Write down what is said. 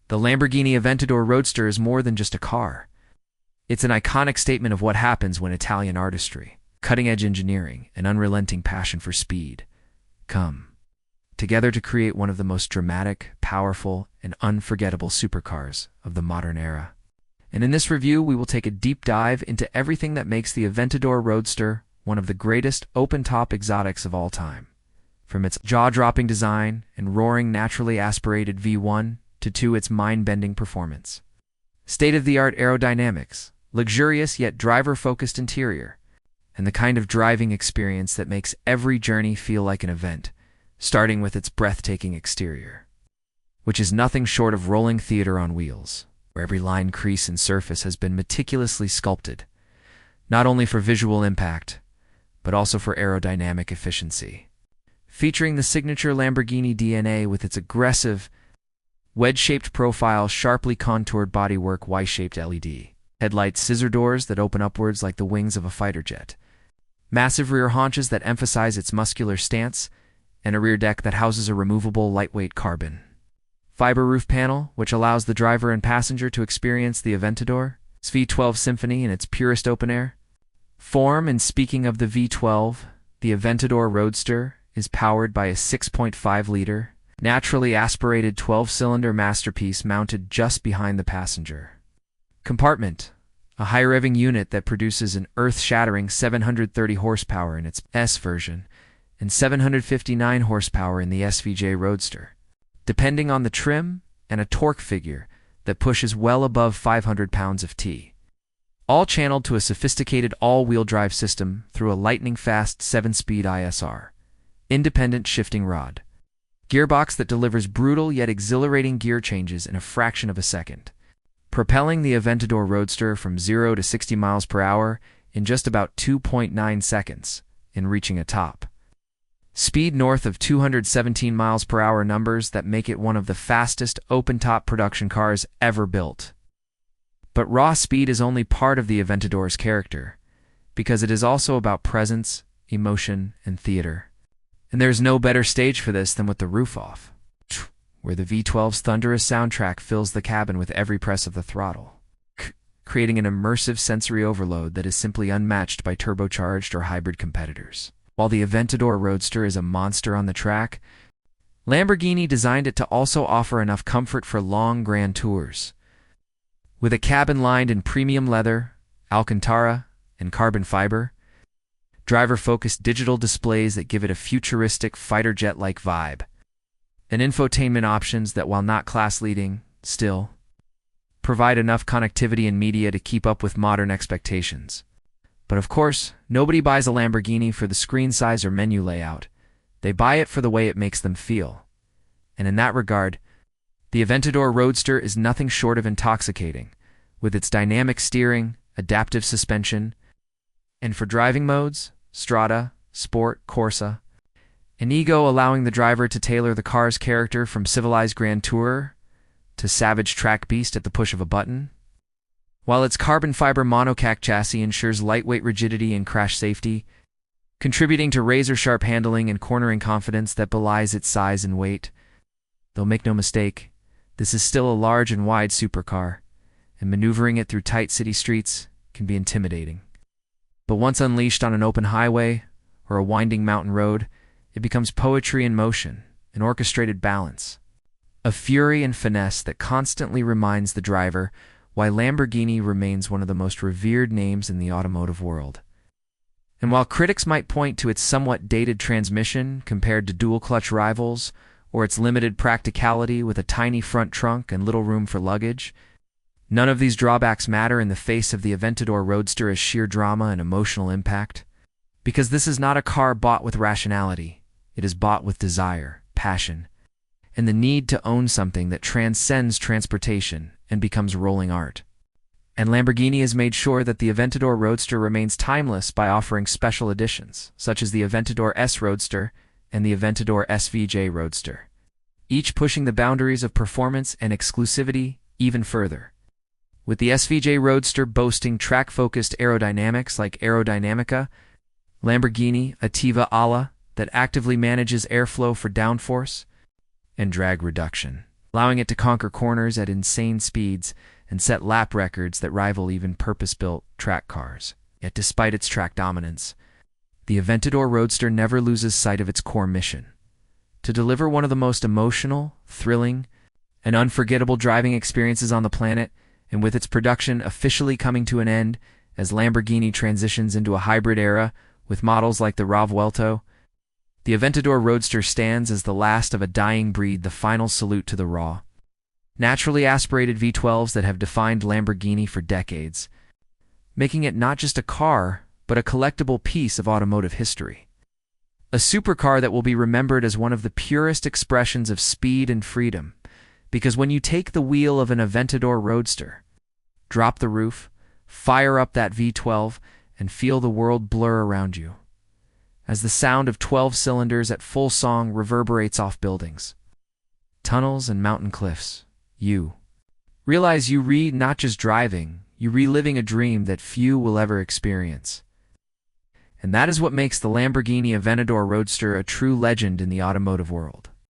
The Lamborghini Aventador Roadster is more than just a car. It's an iconic statement of what happens when Italian artistry, cutting-edge engineering, and unrelenting passion for speed come together to create one of the most dramatic, powerful, and unforgettable supercars of the modern era. And in this review, we will take a deep dive into everything that makes the Aventador Roadster one of the greatest open-top exotics of all time. From its jaw-dropping design and roaring naturally aspirated V1 to its mind-bending performance. State-of-the-art aerodynamics, luxurious yet driver-focused interior, and the kind of driving experience that makes every journey feel like an event, starting with its breathtaking exterior, which is nothing short of rolling theater on wheels, where every line, crease, and surface has been meticulously sculpted, not only for visual impact, but also for aerodynamic efficiency. Featuring the signature Lamborghini DNA with its aggressive, wedge-shaped profile, sharply contoured bodywork, Y-shaped LED, headlights, scissor doors that open upwards like the wings of a fighter jet, massive rear haunches that emphasize its muscular stance, and a rear deck that houses a removable, lightweight carbon fiber roof panel, which allows the driver and passenger to experience the Aventador's V12 symphony in its purest open air form. And speaking of the V12, the Aventador Roadster is powered by a 6.5-liter, naturally aspirated 12-cylinder masterpiece mounted just behind the passenger compartment, a high-revving unit that produces an earth-shattering 730 horsepower in its S version and 759 horsepower in the SVJ Roadster, depending on the trim, and a torque figure that pushes well above 500 pounds of T, all channeled to a sophisticated all-wheel drive system through a lightning-fast 7-speed ISR, independent shifting rod, gearbox that delivers brutal yet exhilarating gear changes in a fraction of a second, propelling the Aventador Roadster from 0 to 60 miles per hour in just about 2.9 seconds in reaching a top speed north of 217 miles per hour, numbers that make it one of the fastest open-top production cars ever built. But raw speed is only part of the Aventador's character, because it is also about presence, emotion, and theater. And there's no better stage for this than with the roof off, where the V12's thunderous soundtrack fills the cabin with every press of the throttle, creating an immersive sensory overload that is simply unmatched by turbocharged or hybrid competitors. While the Aventador Roadster is a monster on the track, Lamborghini designed it to also offer enough comfort for long grand tours. With a cabin lined in premium leather, Alcantara, and carbon fiber, driver-focused digital displays that give it a futuristic fighter jet-like vibe, and infotainment options that, while not class-leading, still provide enough connectivity and media to keep up with modern expectations. But of course, nobody buys a Lamborghini for the screen size or menu layout. They buy it for the way it makes them feel. And in that regard, the Aventador Roadster is nothing short of intoxicating, with its dynamic steering, adaptive suspension, and for driving modes, Strada, Sport, Corsa, and Ego, allowing the driver to tailor the car's character from civilized grand tourer to savage track beast at the push of a button. While its carbon fiber monocoque chassis ensures lightweight rigidity and crash safety, contributing to razor-sharp handling and cornering confidence that belies its size and weight. Though make no mistake, this is still a large and wide supercar, and maneuvering it through tight city streets can be intimidating. But once unleashed on an open highway or a winding mountain road, it becomes poetry in motion, an orchestrated balance, a fury and finesse that constantly reminds the driver why Lamborghini remains one of the most revered names in the automotive world. And while critics might point to its somewhat dated transmission compared to dual-clutch rivals, or its limited practicality with a tiny front trunk and little room for luggage, none of these drawbacks matter in the face of the Aventador Roadster as sheer drama and emotional impact. Because this is not a car bought with rationality, it is bought with desire, passion, and the need to own something that transcends transportation and becomes rolling art. And Lamborghini has made sure that the Aventador Roadster remains timeless by offering special editions, such as the Aventador S Roadster and the Aventador SVJ Roadster, each pushing the boundaries of performance and exclusivity even further. With the SVJ Roadster boasting track-focused aerodynamics like Aerodynamica, Lamborghini Attiva Ala that actively manages airflow for downforce and drag reduction. allowing it to conquer corners at insane speeds and set lap records that rival even purpose-built track cars. Yet despite its track dominance, the Aventador Roadster never loses sight of its core mission: to deliver one of the most emotional, thrilling, and unforgettable driving experiences on the planet. And with its production officially coming to an end as Lamborghini transitions into a hybrid era with models like the V12, the Aventador Roadster stands as the last of a dying breed, the final salute to the raw, naturally aspirated V12s that have defined Lamborghini for decades, making it not just a car, but a collectible piece of automotive history. A supercar that will be remembered as one of the purest expressions of speed and freedom, because when you take the wheel of an Aventador Roadster, drop the roof, fire up that V12, and feel the world blur around you, as the sound of 12 cylinders at full song reverberates off buildings, tunnels, and mountain cliffs, you realize you not just driving, you reliving a dream that few will ever experience. And that is what makes the Lamborghini Aventador Roadster a true legend in the automotive world.